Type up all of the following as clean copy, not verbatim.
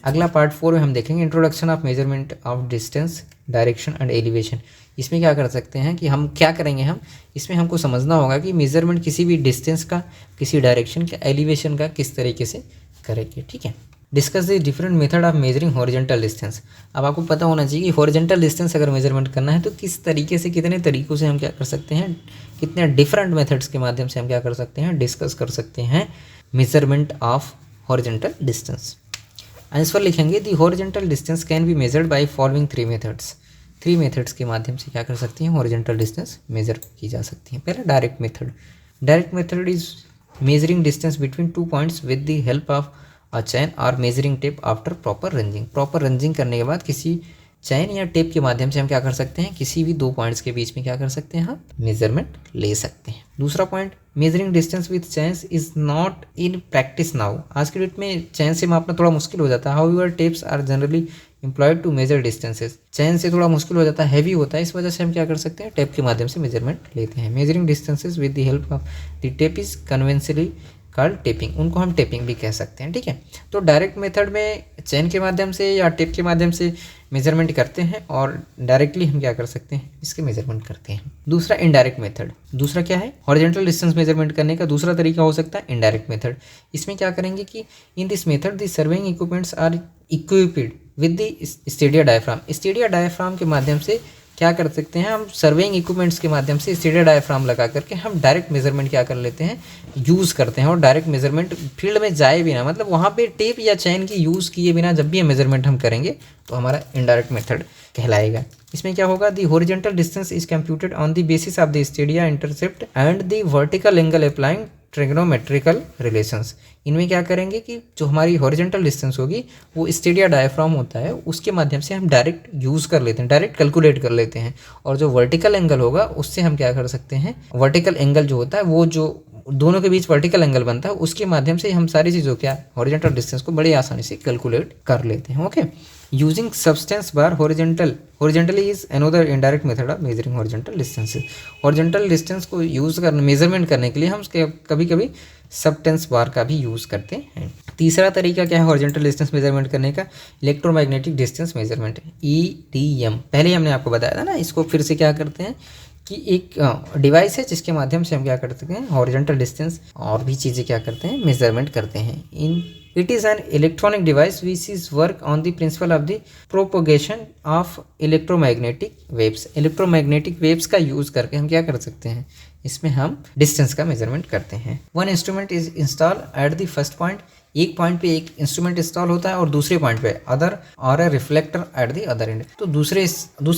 अगला पार्ट 4 में हम देखेंगे introduction of measurement of distance, direction and elevation. इसमें क्या कर सकते हैं कि हम क्या करेंगे, हम इसमें हमको समझना होगा कि मेजरमेंट किसी भी डिस्टेंस का, किसी डायरेक्शन का, एलिवेशन का किस तरीके से करेंगे। ठीक है। Discuss the different method of measuring horizontal distance. अब आपको पता होना चाहिए कि हॉरिजॉन्टल डिस्टेंस अगर मेजरमेंट करना है तो किस तरीके से, कितने तरीकों से हम क्या कर सकते हैं, कितने डिफरेंट मेथड्स के माध्यम से हम क्या कर सकते हैं, डिस्कस कर सकते हैं measurement of horizontal distance. Answer लिखेंगे the horizontal distance can be measured by following 3 methods. 3 methods के माध्यम से क्या कर सकती हैं, हॉरिजॉन्टल डिस्टेंस मेजर की जा सकती है। पहला direct method. Direct method is measuring distance between 2 points with the help of a chain और measuring tape after proper ranging. Proper ranging करने के बाद किसी चैन या टेप के माध्यम से हम क्या कर सकते हैं, किसी भी 2 पॉइंट्स के बीच में क्या कर सकते हैं, हम मेजरमेंट ले सकते हैं। दूसरा point, measuring distance with chains is not in practice now. आज के डेट में चैन से मापना थोड़ा मुश्किल हो जाता है। However tapes are generally employed to measure distances. Chain से थोड़ा मुश्किल हो जाता है, हैवी होता है, इस वजह से हम क्या कर सकते हैं, टेप के माध्यम से मेजरमेंट लेते हैं। Measuring distances with the help of the tape is conventionally called taping. उनको हम टेपिंग भी कह सकते हैं। ठीक है। तो डायरेक्ट मेथड में चैन के माध्यम से या टेप के माध्यम से मेजरमेंट करते हैं और डायरेक्टली हम क्या कर सकते हैं, इसके मेजरमेंट करते हैं। दूसरा इनडायरेक्ट मेथड। दूसरा क्या है, हॉरिजॉन्टल डिस्टेंस मेजरमेंट करने का दूसरा तरीका हो सकता है इनडायरेक्ट मेथड। इसमें क्या करेंगे कि in this method the surveying equipments are equipped with the stadia diaphragm. Stadia diaphragm के माध्यम से क्या कर सकते हैं, हम सर्वेइंग इक्विपमेंट्स के माध्यम से स्टेडिया डायफ्राम लगा करके हम डायरेक्ट मेजरमेंट क्या कर लेते हैं, यूज़ करते हैं। और डायरेक्ट मेजरमेंट फील्ड में जाए बिना, मतलब वहाँ पे टेप या चैन की यूज़ किए बिना जब भी मेजरमेंट हम करेंगे तो हमारा इनडायरेक्ट मेथड कहलाएगा। इसमें क्या होगा, दी horizontal distance is computed on the basis of the Stadia intercept and the vertical angle applying trigonometrical relations. इनमें क्या करेंगे कि जो हमारी हॉरिजॉन्टल डिस्टेंस होगी वो स्टेडिया डायफ्राम होता है, उसके माध्यम से हम डायरेक्ट यूज़ कर लेते हैं, डायरेक्ट कैलकुलेट कर लेते हैं। और जो वर्टिकल एंगल होगा उससे हम क्या कर सकते हैं, वर्टिकल एंगल जो होता है वो जो दोनों के बीच वर्टिकल एंगल बनता है उसके माध्यम से हम सारी चीज़ों क्या हॉरिजॉन्टल डिस्टेंस को बड़ी आसानी से कैलकुलेट कर लेते हैं। Okay. Using substance bar horizontally is another indirect method of measuring horizontal distances. Horizontal distance को यूज़ करने, मेजरमेंट करने के लिए हम कभी कभी सब्सटेंस बार का भी यूज़ करते हैं। तीसरा तरीका क्या है हॉरिजॉन्टल डिस्टेंस मेजरमेंट करने का, इलेक्ट्रोमैग्नेटिक डिस्टेंस मेजरमेंट, EDM। पहले हमने आपको बताया था ना, इसको फिर से क्या करते हैं कि एक डिवाइस है जिसके माध्यम से हम क्या करते हैं, हॉरिजॉन्टल डिस्टेंस और भी चीज़ें क्या करते हैं, मेजरमेंट करते हैं। It is an electronic device which is work on the principle of the propagation of electromagnetic waves। electromagnetic waves का यूज़ करके हम क्या कर सकते हैं, इसमें हम डिस्टेंस का मेजरमेंट करते हैं। One instrument is install at the first point. एक पॉइंट पे एक इंस्ट्रूमेंट इंस्टॉल होता है और दूसरे पॉइंट पे अदर और reflector at the other and. तो दूसरे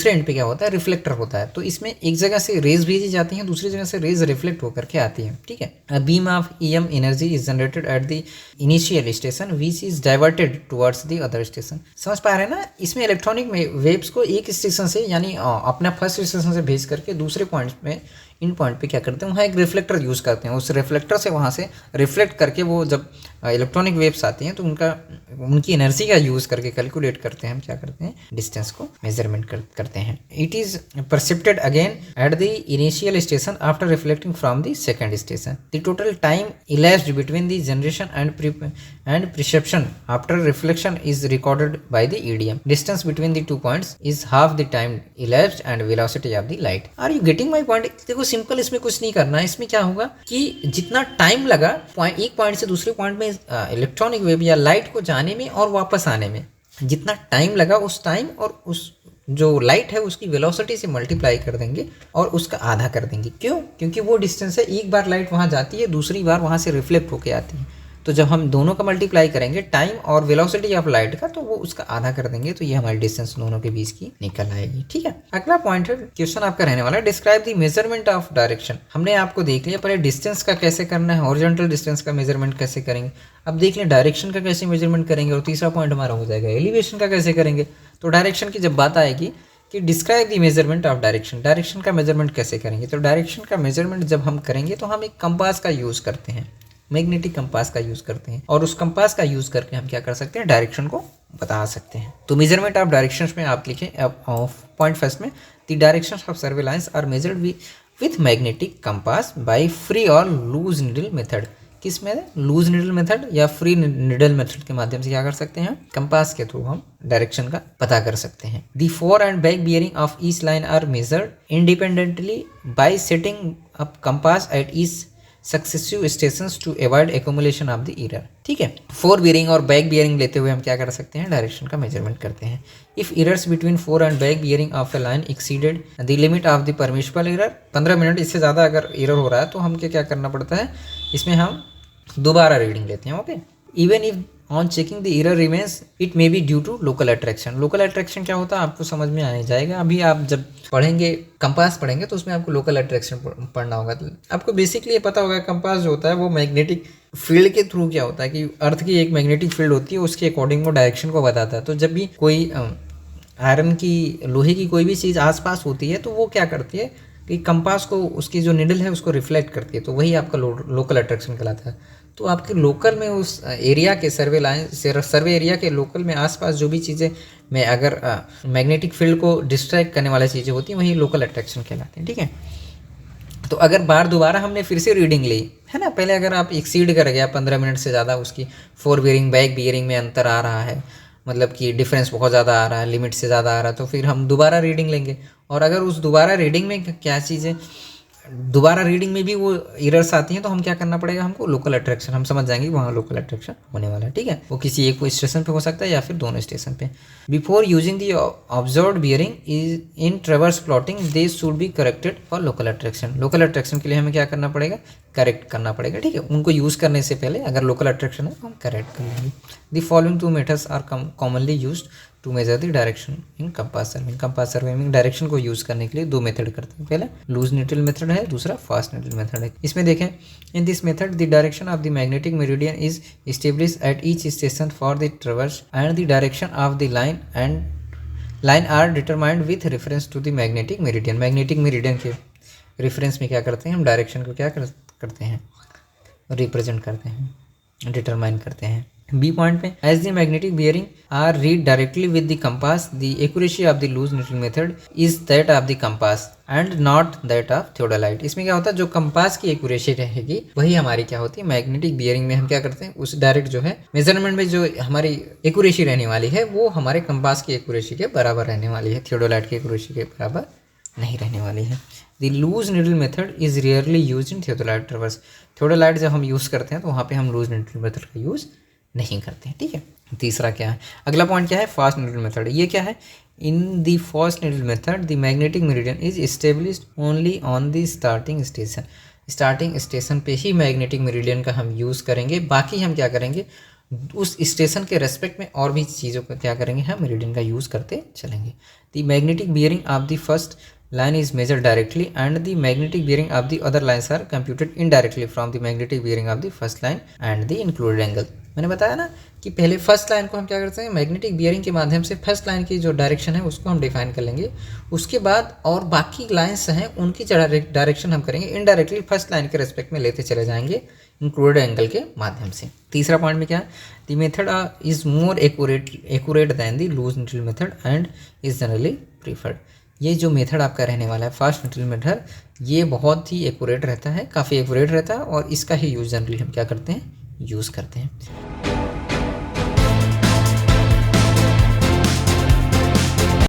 एंड पे क्या होता है, रिफ्लेक्टर होता है। तो इसमें एक जगह से रेज भेजी जाती हैं, दूसरी जगह से रेज रिफ्लेक्ट होकर के आती है। ठीक है। A beam of EM energy is generated at the initial station which is diverted towards the other station. समझ पा रहे हैं ना, इसमें इलेक्ट्रॉनिक वेव्स को एक स्टेशन से यानी अपना फर्स्ट स्टेशन से भेज करके दूसरे पॉइंट में, इन पॉइंट पे क्या करते हैं, वहाँ एक रिफ्लेक्टर यूज़ करते हैं। उस रिफ्लेक्टर से वहाँ से रिफ्लेक्ट करके वो जब इलेक्ट्रॉनिक वेव्स आती हैं तो उनकी एनर्जी का यूज़ करके कैलकुलेट करते हैं, हम क्या करते हैं, डिस्टेंस को मेजरमेंट करते हैं। It is percepted again at the initial station after reflecting from the second station. The total time elapsed between the generation and perception after reflection is recorded by the EDM. Distance between the 2 points is half the time elapsed and velocity of the light. Are you getting my point? देखो simple, इसमें कुछ नहीं करना है। इसमें क्या होगा कि जितना टाइम लगा एक पॉइंट से दूसरे पॉइंट में इलेक्ट्रॉनिक वेव या लाइट को जाने में और वापस आने में, जितना टाइम लगा उस टाइम और उस जो लाइट है उसकी वेलोसिटी से मल्टीप्लाई कर देंगे और उसका आधा कर देंगे। क्यों? क्योंकि वो डिस्टेंस है, एक बार लाइट वहाँ जाती है, दूसरी बार वहाँ से रिफ्लेक्ट होके आती है। तो जब हम दोनों का मल्टीप्लाई करेंगे टाइम और वेलोसिटी ऑफ लाइट का, तो वो उसका आधा कर देंगे, तो ये हमारी डिस्टेंस दोनों के बीच की निकल आएगी। ठीक है। अगला पॉइंट है, क्वेश्चन आपका रहने वाला है, describe the measurement of direction. हमने आपको देख लिया पहले डिस्टेंस का कैसे करना है, हॉरिजॉन्टल डिस्टेंस का मेजरमेंट कैसे करेंगे। अब देख लें डायरेक्शन का कैसे मेजरमेंट करेंगे, और तीसरा पॉइंट हमारा हो जाएगा एलिवेशन का कैसे करेंगे। तो डायरेक्शन की जब बात आएगी कि describe the measurement of direction, direction का मेजरमेंट कैसे करेंगे। तो डायरेक्शन का मेजरमेंट जब हम करेंगे तो हम एक कंपास का यूज़ करते हैं, मैग्नेटिक कंपास का यूज़ करते हैं, और उस कंपास का यूज़ करके हम क्या कर सकते हैं, डायरेक्शन को बता सकते हैं। तो मेजरमेंट ऑफ डायरेक्शंस में आप लिखें पॉइंट फर्स्ट में, the directions of survey lines are measured with magnetic compass by free और लूज नीडल मेथड। किस में, लूज निडल मेथड या फ्री निडल मेथड के माध्यम से क्या कर सकते हैं, कंपास के थ्रू हम डायरेक्शन का पता कर सकते हैं। The fore and back bearing of each line are measured independently by setting up compass at each successive stations to avoid accumulation of the error. ठीक है, फोर बियरिंग और बैक बियरिंग लेते हुए हम क्या कर सकते हैं, डायरेक्शन का मेजरमेंट करते हैं। If errors between four and back bearing of A line exceeded the limit of the permissible error, 15 minute इससे ज़्यादा अगर एरर हो रहा है तो हम क्या करना पड़ता है, इसमें हम दोबारा रीडिंग लेते हैं। Okay, even if on checking the error remains it may be due to local attraction. Local attraction क्या होता है आपको समझ में आ जाएगा। अभी आप जब पढ़ेंगे कंपास पढ़ेंगे तो उसमें आपको लोकल अट्रैक्शन पढ़ना होगा। तो आपको बेसिकली ये पता होगा कंपास जो होता है वो मैग्नेटिक फील्ड के थ्रू क्या होता है कि अर्थ की एक मैग्नेटिक फील्ड होती है, उसके अकॉर्डिंग वो डायरेक्शन को बताता है। तो जब भी कोई आयरन की, लोहे की कोई भी चीज़ आसपास होती है तो वो क्या करती है कि कंपास को, उसकी जो निडल है उसको रिफ्लेक्ट करती है, तो वही आपका लोकल अट्रैक्शन कहलाता है। तो आपके लोकल में उस एरिया के सर्वे एरिया के लोकल में आसपास जो भी चीज़ें में अगर मैग्नेटिक फील्ड को डिस्ट्रैक्ट करने वाली चीज़ें होती हैं वही लोकल अट्रैक्शन कहलाते हैं। ठीक है, तो अगर बार दोबारा हमने फिर से रीडिंग ली है ना, पहले अगर आप एक्सीड कर गया 15 मिनट से ज़्यादा, उसकी फोर बियरिंग बैक बियरिंग में अंतर आ रहा है, मतलब कि डिफरेंस बहुत ज़्यादा आ रहा है, लिमिट से ज़्यादा आ रहा है, तो फिर हम दोबारा रीडिंग लेंगे। और अगर उस दोबारा रीडिंग में क्या चीज़ें, दोबारा रीडिंग में भी वो एरर्स आती हैं तो हम क्या करना पड़ेगा, हमको लोकल अट्रैक्शन, हम समझ जाएंगे वहाँ लोकल अट्रैक्शन होने वाला है। ठीक है, वो किसी एक स्टेशन पे हो सकता है या फिर दोनों स्टेशन पे। Before using the observed bearing is in ट्रेवर्स plotting they should be corrected for local attraction. Local attraction के लिए हमें क्या करना पड़ेगा, करेक्ट करना पड़ेगा। ठीक है, उनको यूज़ करने से पहले अगर लोकल अट्रैक्शन है तो हम करेक्ट कर लेंगे। The following two methods are commonly used to measure the direction in compass surveying. Compass surveying में डायरेक्शन को यूज़ करने के लिए दो मेथड करते हैं, पहला लूज न्यूट्रल मेथड है, दूसरा फास्ट न्यूट्रल मेथड है। इसमें देखें, in this method the direction of the magnetic meridian is establish at each station for the traverse and the direction of the line are determined with reference to the magnetic meridian. Magnetic meridian के reference में क्या करते हैं, हम direction को क्या करते हैं, रिप्रेजेंट करते हैं, डिटरमाइन करते हैं। बी पॉइंट में, as the magnetic bearing are read directly with the compass the accuracy of the loose neutral method is that of the compass and not that of theodolite. इसमें क्या होता है, जो कंपास की accuracy रहेगी वही हमारी क्या होती है, मैग्नेटिक बियरिंग में हम क्या करते हैं, उस डायरेक्ट जो है मेजरमेंट में जो हमारी एक्यूरेसी रहने वाली है वो हमारे कंपास की एक्यूरेसी के बराबर रहने वाली है, थियोडोलाइट की एक्यूरेसी के बराबर नहीं रहने वाली है। The loose needle method is rarely use in theodolite traverse. Theodolite जब हम यूज़ करते हैं तो वहाँ पे हम लूज निडल मेथड का यूज़ नहीं करते हैं। ठीक है, तीसरा क्या है, अगला पॉइंट क्या है, फास्ट निडल मेथड। ये क्या है, in the fast needle method the magnetic meridian is established only on the starting station. Starting station पे ही मैग्नेटिक मेरिडियन का हम यूज़ करेंगे, बाकी हम क्या करेंगे, उस स्टेशन के रेस्पेक्ट में और भी चीज़ों का क्या करेंगे, हम मेरिडियन का यूज़ करते चलेंगे। The magnetic bearing of the first line is measured directly and the magnetic bearing of the other lines are computed indirectly from the magnetic bearing of the first line and the included angle। मैंने बताया ना कि पहले first line को हम क्या करते हैं, मैग्नेटिक बियरिंग के माध्यम से फर्स्ट लाइन की जो डायरेक्शन है उसको हम डिफाइन कर लेंगे, उसके बाद और बाकी लाइन्स हैं उनकी डायरेक्शन हम करेंगे इनडायरेक्टली फर्स्ट लाइन के रेस्पेक्ट में लेते चले जाएंगे इंक्लूडेड एंगल के माध्यम से। तीसरा पॉइंट में क्या है, the method is more accurate than the loose neutral method and is generally preferred. ये जो मेथड आपका रहने वाला है फास्ट न्यूट्रल मेथड, ये बहुत ही एक्यूरेट रहता है, काफ़ी एक्यूरेट रहता है और इसका ही यूज़ जनरली हम क्या करते हैं, यूज़ करते हैं।